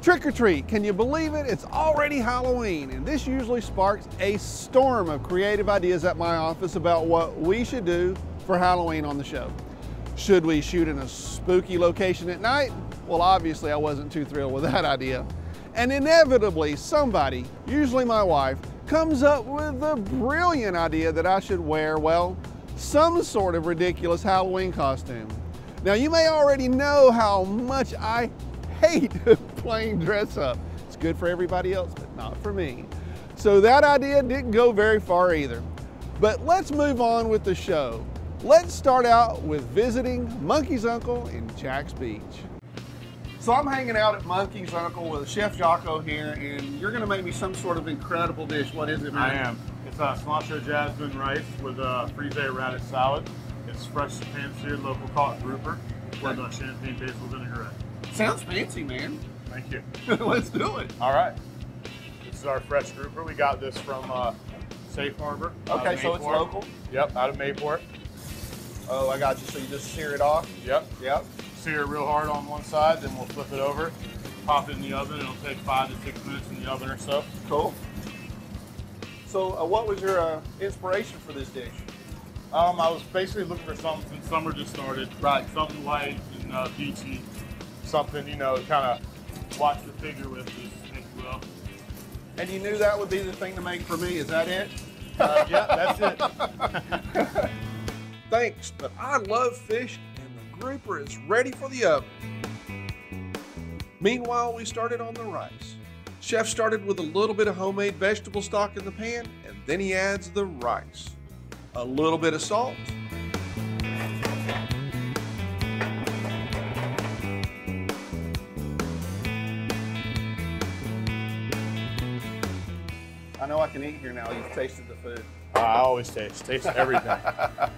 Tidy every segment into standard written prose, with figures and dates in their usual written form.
Trick or treat, can you believe it? It's already Halloween, and this usually sparks a storm of creative ideas at my office about what we should do for Halloween on the show. Should we shoot in a spooky location at night? Well, obviously I wasn't too thrilled with that idea. And inevitably somebody, usually my wife, comes up with the brilliant idea that I should wear, well, some sort of ridiculous Halloween costume. Now you may already know how much I hate playing dress up. It's good for everybody else, but not for me. So that idea didn't go very far either. But let's move on with the show. Let's start out with visiting Monkey's Uncle in Jax Beach. So I'm hanging out at Monkey's Uncle with Chef Jocko here, and you're gonna make me some sort of incredible dish. What is it, man? I am. It's a cilantro jasmine rice with a frisee radish salad. It's fresh pan-seared local caught grouper with a champagne basil vinaigrette. Sounds fancy, man. Thank you. Let's do it. All right. This is our fresh grouper. We got this from Safe Harbor. Okay, so it's local? Yep, out of Mayport. Oh, I got you. So you just sear it off? Yep. Yep. Sear it real hard on one side, then we'll flip it over, pop it in the oven. It'll take 5 to 6 minutes in the oven or so. Cool. So what was your inspiration for this dish? I was basically looking for something since summer just started. Right. Something light and beachy. Something, you know, kind of watch the figure with, if you will. And you knew that would be the thing to make for me, is that it? Yeah, that's it. Thanks, but I love fish and the grouper is ready for the oven. Meanwhile, we started on the rice. Chef started with a little bit of homemade vegetable stock in the pan, and then he adds the rice. A little bit of salt. I know I can eat here now. You've tasted the food. I always taste everything. I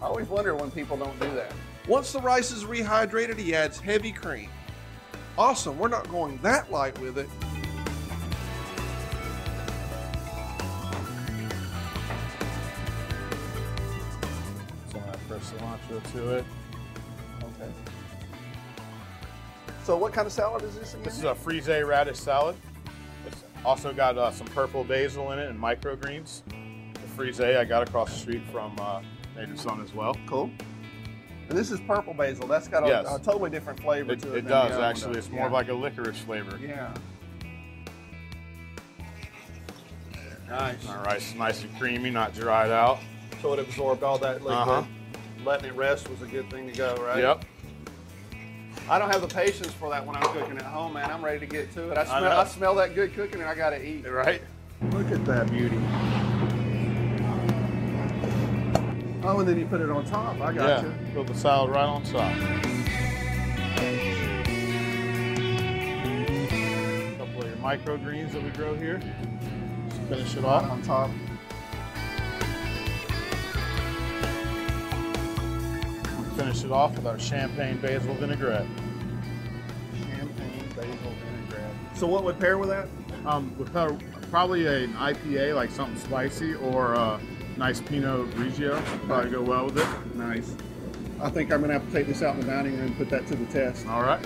always wonder when people don't do that. Once the rice is rehydrated, he adds heavy cream. Awesome, we're not going that light with it. Some of that fresh cilantro to it. Okay. So what kind of salad is this again? This is a frisee radish salad. It's also got some purple basil in it and microgreens. The frisee I got across the street from Native Son as well. Cool. And this is purple basil. That's got a totally different flavor to it. It does, actually. It's more of like a licorice flavor. Yeah. Nice. Our rice is nice and creamy, not dried out. So it absorbed all that liquid. Letting it rest was a good thing to go, right? Yep. I don't have the patience for that when I'm cooking at home, man. I'm ready to get to it. I smell that good cooking and I gotta eat. Right? Look at that beauty. Oh, and then you put it on top. I got you. Put the salad right on top. A couple of your microgreens that we grow here. Just finish it off on top. Finish it off with our champagne basil vinaigrette. Champagne basil vinaigrette. So what would pair with that? With probably an IPA, like something spicy, or a nice Pinot Grigio. Probably go well with it. Nice. I think I'm gonna have to take this out in the dining room and put that to the test. All right.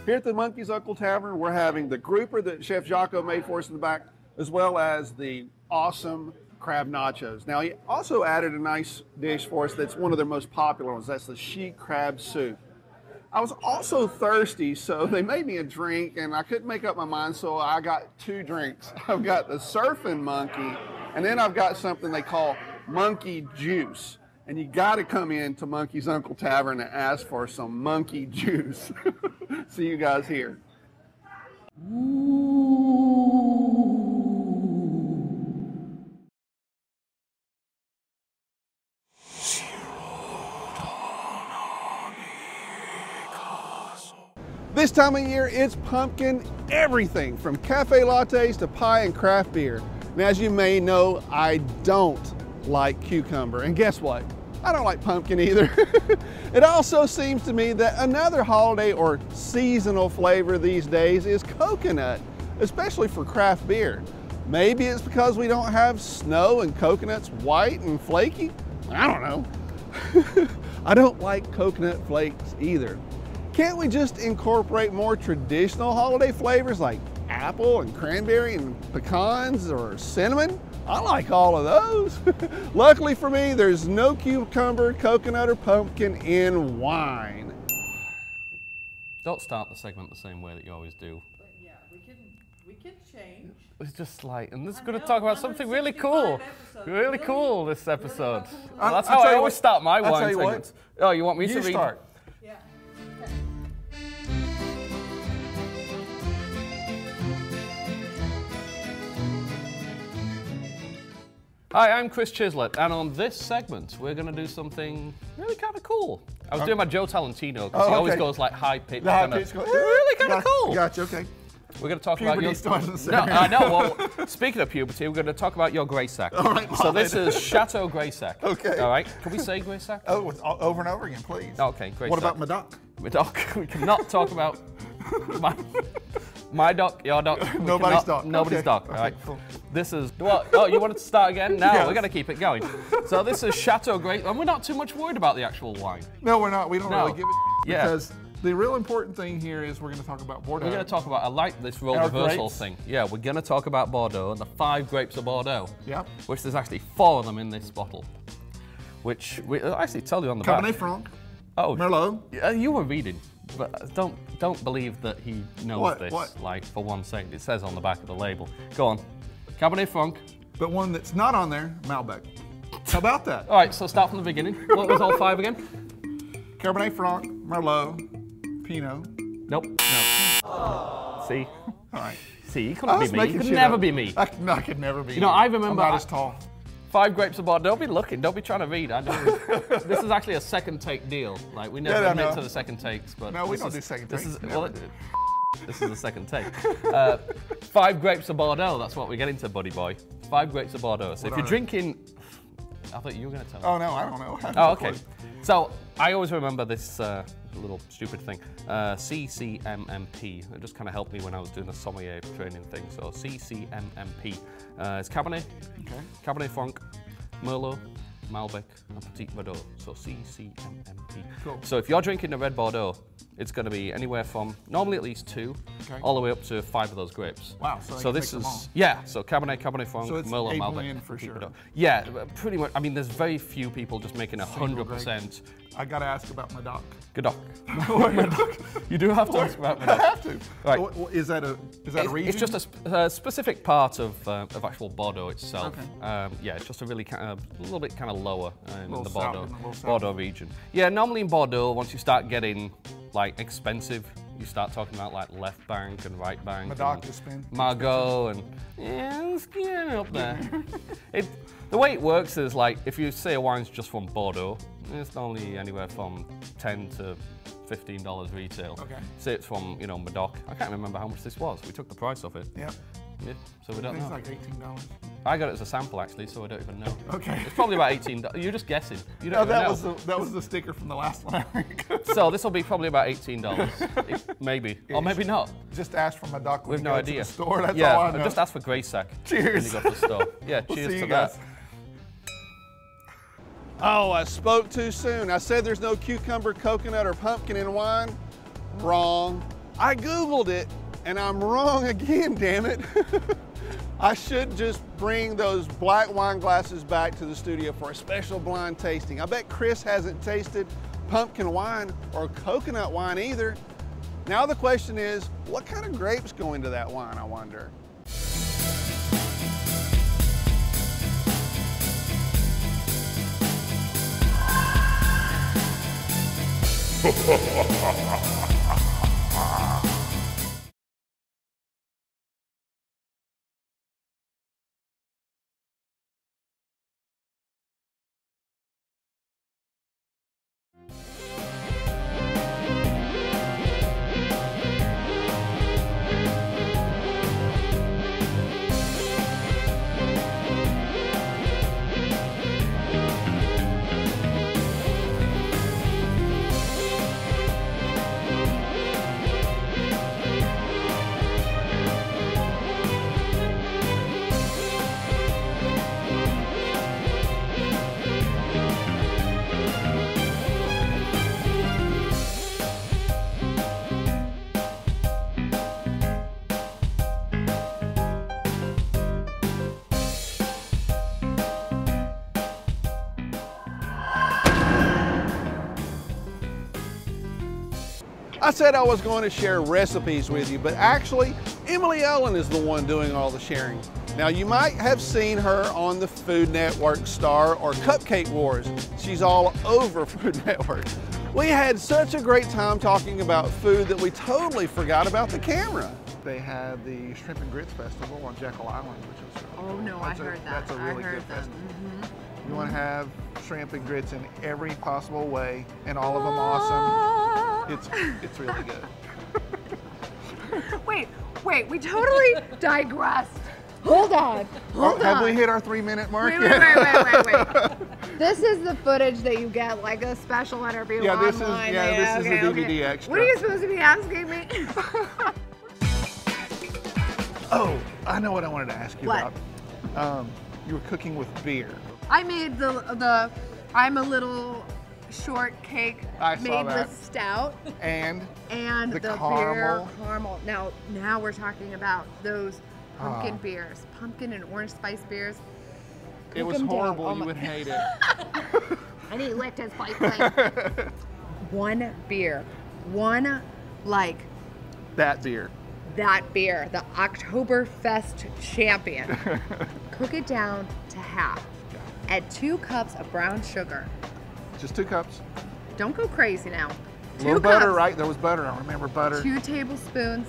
Here at the Monkey's Uncle Tavern, we're having the grouper that Chef Jocko made for us in the back, as well as the awesome crab nachos. Now, he also added a nice dish for us that's one of their most popular ones. That's the sheet crab soup. I was also thirsty, so they made me a drink, and I couldn't make up my mind, so I got 2 drinks. I've got the surfing monkey, and then I've got something they call monkey juice. And you got to come in to Monkey's Uncle Tavern and ask for some monkey juice. See you guys here. This time of year, it's pumpkin everything from cafe lattes to pie and craft beer. And as you may know, I don't like cucumber. And guess what? I don't like pumpkin either. It also seems to me that another holiday or seasonal flavor these days is coconut, especially for craft beer. Maybe it's because we don't have snow and coconut's white and flaky. I don't know. I don't like coconut flakes either. Can't we just incorporate more traditional holiday flavors like apple and cranberry and pecans or cinnamon? I like all of those. Luckily for me, there's no cucumber, coconut, or pumpkin in wine. Don't start the segment the same way that you always do. But yeah, we can change. It's just like, and this is going to talk about something really cool. Really cool, this episode. Well, that's how I always start my wine segments. Oh, you want me to read? You start. Yeah. Hi, I'm Chris Chislett, and on this segment, we're going to do something really kind of cool. I was doing my Joe Talentino, because he always goes like high-pitched. Really kind of cool. Gotcha, okay. We're going to talk Puberty about starts in the No, I know. Well, speaking of puberty, we're going to talk about your Grey Sack. All right, so this is Chateau Grey Sack. Okay. All right. Can we say Grey Sack? Oh, over and over again, please. Okay, Grey Sack. What about Madoc? Madoc. We cannot talk about my doc, your doc. Nobody's doc. Nobody's Okay. doc. All right. Cool. This is what? Oh, you wanted to start again? No, Yes. we're going to keep it going. So this is Chateau Grey, and we're not too much worried about the actual wine. No, we're not. We don't No. really give it Yeah. because the real important thing here is we're going to talk about Bordeaux. We're going to talk about, I like this role Our reversal grapes. thing. Yeah, we're going to talk about Bordeaux and the 5 grapes of Bordeaux. Yep. Which there's actually 4 of them in this bottle. Which we I'll actually tell you on the back. Cabernet Franc, Oh, Merlot. You were reading, but don't believe that he knows What? this. What? Like for 1 second, it says on the back of the label. Go on, Cabernet Franc. But one that's not on there, Malbec. How about that? All right, so start from the beginning. What was all 5 again? Cabernet Franc, Merlot, Pinot. Nope. No. See, All right. see, you I couldn't was be me. You making could shit never up. be me. I could never be. You know, I remember I'm not as tall. 5 grapes of Bordeaux. Don't be looking. Don't be trying to read. I don't. This is actually a second take deal. Like we never Yeah, I admit know. to the second takes, but No, we this don't is- do second this takes, Is, never. well, this is the second take. 5 grapes of Bordeaux. That's what we get into, buddy boy. 5 grapes of Bordeaux. So if you're are they? drinking, I thought you were going to tell me. Oh no, I don't know. Oh, okay. So I always remember this little stupid thing, CCMMP. It just kind of helped me when I was doing the sommelier training thing. So CCMMP. It's Cabernet, Okay. Cabernet Franc, Merlot, Malbec, and Petit Verdot. So CCMMP. Cool. So if you're drinking a red Bordeaux, it's going to be anywhere from normally at least 2, Okay. all the way up to 5 of those grapes. Wow, so I So can this mix them is all. yeah. So Cabernet Franc, So it's Merlot, a Malbec, blend for Petit sure. Verdot. Yeah, pretty much. I mean, there's very few people just making 100%. I gotta ask about Madoc. Good You do have to ask about I Madoc. have to. Right. Is that a region? It's just a specific part of actual Bordeaux itself. Okay. Yeah, it's just a really a little bit kind of lower in Little the south, Bordeaux in the little south. Bordeaux region. Yeah, normally in Bordeaux, once you start getting like expensive, you start talking about like left bank and right bank. Madoc and is spin. Margaux and yeah, it's getting up there. The way it works is like if you say a wine's just from Bordeaux, it's normally anywhere from $10 to $15 retail. Okay. Say it's from Madoc. I can't remember how much this was. We took the price off it. Yep. Yeah, so we don't It's know. like $18. I got it as a sample actually, so I don't even know. Okay. It's probably about $18. You're just guessing. You No, don't even know. that was the sticker from the last one. So this will be probably about $18, maybe, or maybe not. Just ask for Madoc when We have you no go idea. to the store. That's yeah, all I know. just ask for Grey Sack. Cheers. When you go to the store. Yeah, We'll cheers see to you that. guys. Oh, I spoke too soon. I said there's no cucumber, coconut, or pumpkin in wine. Wrong. I Googled it, and I'm wrong again, damn it. I should just bring those black wine glasses back to the studio for a special blind tasting. I bet Chris hasn't tasted pumpkin wine or coconut wine either. Now the question is, what kind of grapes go into that wine, I wonder? I said I was going to share recipes with you, but actually, Emily Ellen is the one doing all the sharing. Now, you might have seen her on the Food Network Star or Cupcake Wars. She's all over Food Network. We had such a great time talking about food that we totally forgot about the camera. They had the Shrimp and Grits Festival on Jekyll Island, which is I heard that. That's a really good festival. You want to have shrimp and grits in every possible way, and all of them awesome. It's really good. Wait, we totally digressed. Hold on. Have we hit our 3-minute mark Wait. This is the footage that you get, like a special interview online. This is the DVD extra. What are you supposed to be asking me? Oh, I know what I wanted to ask you What? about. You were cooking with beer. I made the I'm a little shortcake I saw made that. with stout And the caramel. beer caramel. Now we're talking about those pumpkin beers, pumpkin and orange spice beers. It was them down. horrible. Oh You my- would hate it. And he licked his plate clean. One beer, That beer. that beer, the Oktoberfest champion. Cook it down to half. Add 2 cups of brown sugar. Just 2 cups. Don't go crazy now. A little 2 butter, cups, right? There was butter. I remember butter. 2 tablespoons.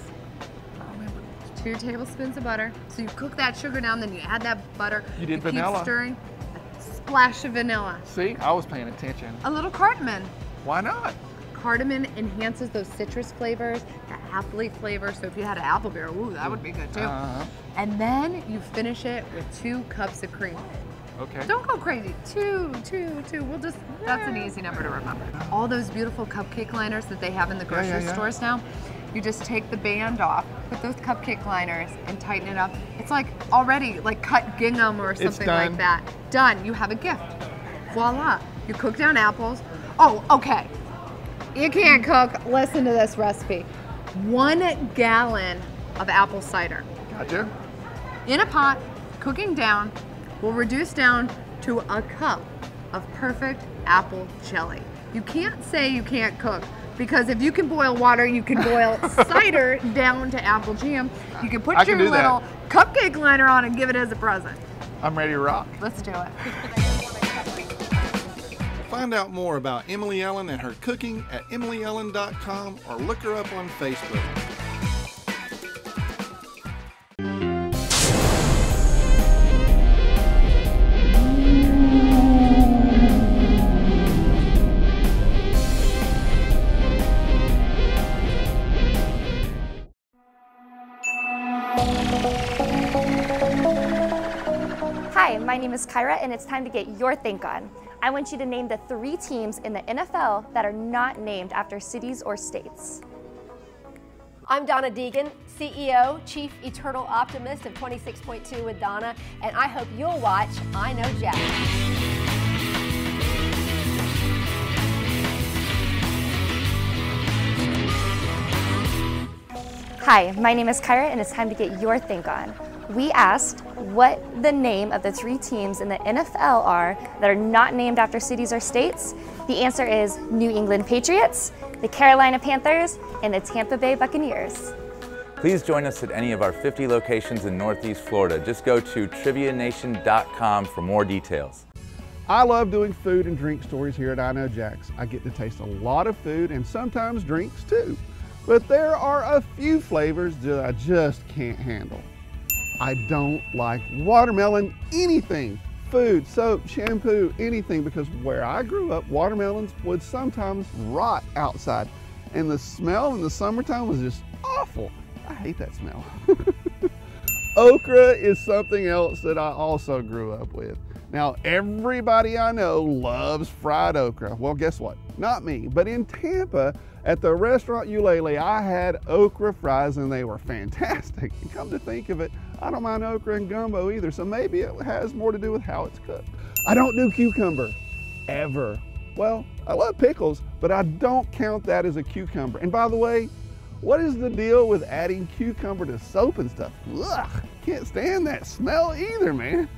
I remember. 2 tablespoons of butter. So you cook that sugar down, then you add that butter. You did keep vanilla. stirring. A splash of vanilla. See, I was paying attention. A little cardamom. Why not? Cardamom enhances those citrus flavors, that appley flavor. So if you had an apple beer, ooh, that would be good too. And then you finish it with 2 cups of cream. Okay. Don't go crazy. 2. We'll just, that's an easy number to remember. All those beautiful cupcake liners that they have in the grocery stores now, you just take the band off, put those cupcake liners and tighten it up. It's like already like cut gingham or something like that. Done, you have a gift. Voila, you cook down apples. Oh, okay. You can't cook, listen to this recipe. 1 gallon of apple cider. Gotcha. In a pot, cooking down, will reduce down to a cup of perfect apple jelly. You can't say you can't cook, because if you can boil water, you can boil cider down to apple jam. You can put your little cupcake liner on and give it as a present. I'm ready to rock. Let's do it. Find out more about Emily Ellen and her cooking at emilyellen.com or look her up on Facebook. Hi, my name is Kyra, and it's time to get your think on. I want you to name the 3 teams in the NFL that are not named after cities or states. I'm Donna Deegan, CEO, Chief Eternal Optimist of 26.2 with Donna, and I hope you'll watch iKnowJax. Hi, my name is Kyra, and it's time to get your think on. We asked what the name of the 3 teams in the NFL are that are not named after cities or states. The answer is New England Patriots, the Carolina Panthers, and the Tampa Bay Buccaneers. Please join us at any of our 50 locations in Northeast Florida. Just go to trivianation.com for more details. I love doing food and drink stories here at iKnowJax. I get to taste a lot of food and sometimes drinks too. But there are a few flavors that I just can't handle. I don't like watermelon anything, food, soap, shampoo, anything, because where I grew up, watermelons would sometimes rot outside. And the smell in the summertime was just awful. I hate that smell. Okra is something else that I also grew up with. Now, everybody I know loves fried okra. Well, guess what? Not me, but in Tampa, at the restaurant Eulalie, I had okra fries and they were fantastic. And come to think of it, I don't mind okra and gumbo either, so maybe it has more to do with how it's cooked. I don't do cucumber, ever. Well, I love pickles, but I don't count that as a cucumber. And by the way, what is the deal with adding cucumber to soap and stuff? Ugh, can't stand that smell either, man.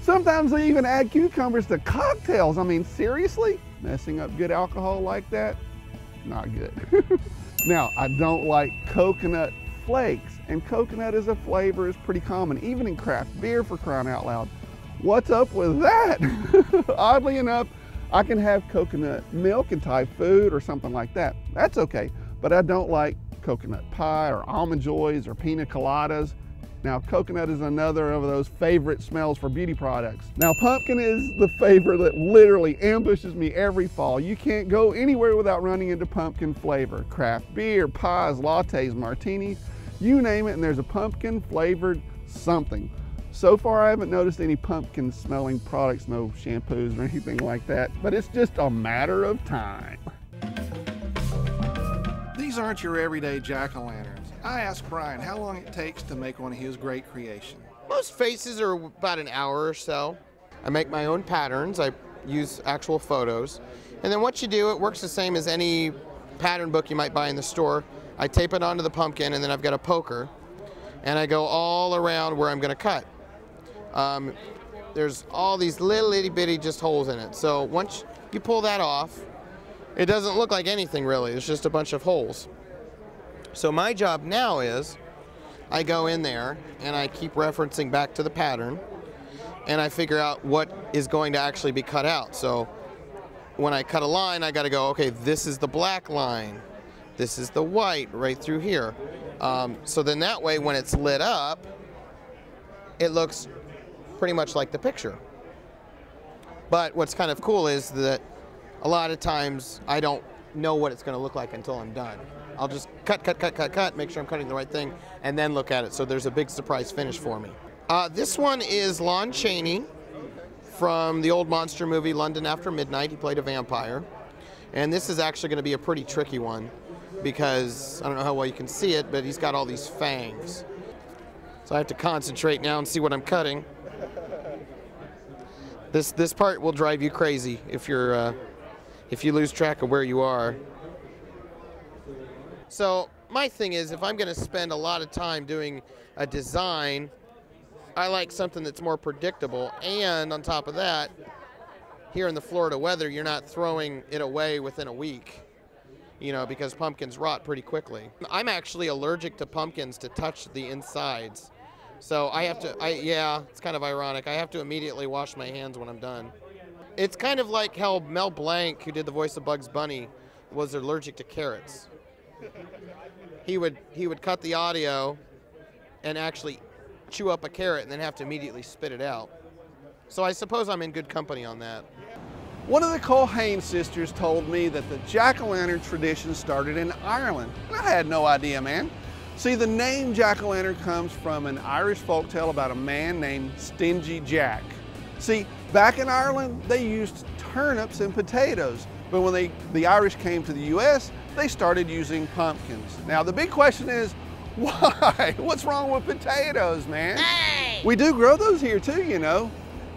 Sometimes they even add cucumbers to cocktails. I mean, seriously? Messing up good alcohol like that? Not good. Now, I don't like coconut flakes, and coconut as a flavor is pretty common, even in craft beer, for crying out loud. What's up with that? Oddly enough, I can have coconut milk in Thai food or something like that. That's okay, but I don't like coconut pie or almond joys or pina coladas. Now, coconut is another of those favorite smells for beauty products. Now, pumpkin is the favorite that literally ambushes me every fall. You can't go anywhere without running into pumpkin flavor. Craft beer, pies, lattes, martinis, you name it, and there's a pumpkin flavored something. So far, I haven't noticed any pumpkin smelling products, no shampoos or anything like that, but it's just a matter of time. These aren't your everyday jack-o'-lanterns. I asked Brian how long it takes to make one of his great creations. Most faces are about an hour or so. I make my own patterns. I use actual photos. And then once you do, it works the same as any pattern book you might buy in the store. I tape it onto the pumpkin, and then I've got a poker, and I go all around where I'm going to cut. There's all these little itty bitty just holes in it. So once you pull that off, it doesn't look like anything really. It's just a bunch of holes. So my job now is I go in there and I keep referencing back to the pattern, and I figure out what is going to actually be cut out. So when I cut a line, I got to go, okay, this is the black line. This is the white right through here. So then that way when it's lit up, it looks pretty much like the picture. But what's kind of cool is that a lot of times I don't know what it's going to look like until I'm done. I'll just cut, make sure I'm cutting the right thing, and then look at it. So there's a big surprise finish for me. This one is Lon Chaney from the old monster movie London After Midnight. He played a vampire. And this is actually going to be a pretty tricky one because I don't know how well you can see it, but he's got all these fangs. So I have to concentrate now and see what I'm cutting. This part will drive you crazy if you lose track of where you are. So my thing is, if I'm going to spend a lot of time doing a design, I like something that's more predictable. And on top of that, here in the Florida weather, you're not throwing it away within a week, you know, because pumpkins rot pretty quickly. I'm actually allergic to pumpkins to touch the insides. So I have to, yeah, it's kind of ironic. I have to immediately wash my hands when I'm done. It's kind of like how Mel Blanc, who did the voice of Bugs Bunny, was allergic to carrots. He would cut the audio and actually chew up a carrot and then have to immediately spit it out. So I suppose I'm in good company on that. One of the Culhane sisters told me that the jack-o'-lantern tradition started in Ireland. I had no idea, man. See, the name jack-o'-lantern comes from an Irish folktale about a man named Stingy Jack. See, back in Ireland, they used turnips and potatoes, but when the Irish came to the U.S., they started using pumpkins. Now, the big question is, why? What's wrong with potatoes, man? Hey! We do grow those here too, you know.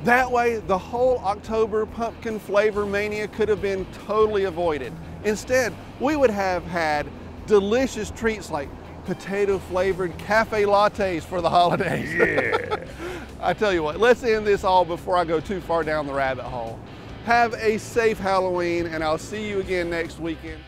That way, the whole October pumpkin flavor mania could have been totally avoided. Instead, we would have had delicious treats like potato-flavored cafe lattes for the holidays. Yeah. I tell you what, let's end this all before I go too far down the rabbit hole. Have a safe Halloween, and I'll see you again next weekend.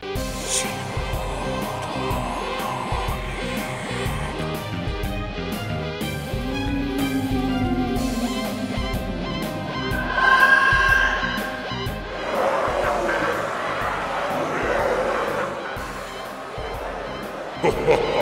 Ha ha ha!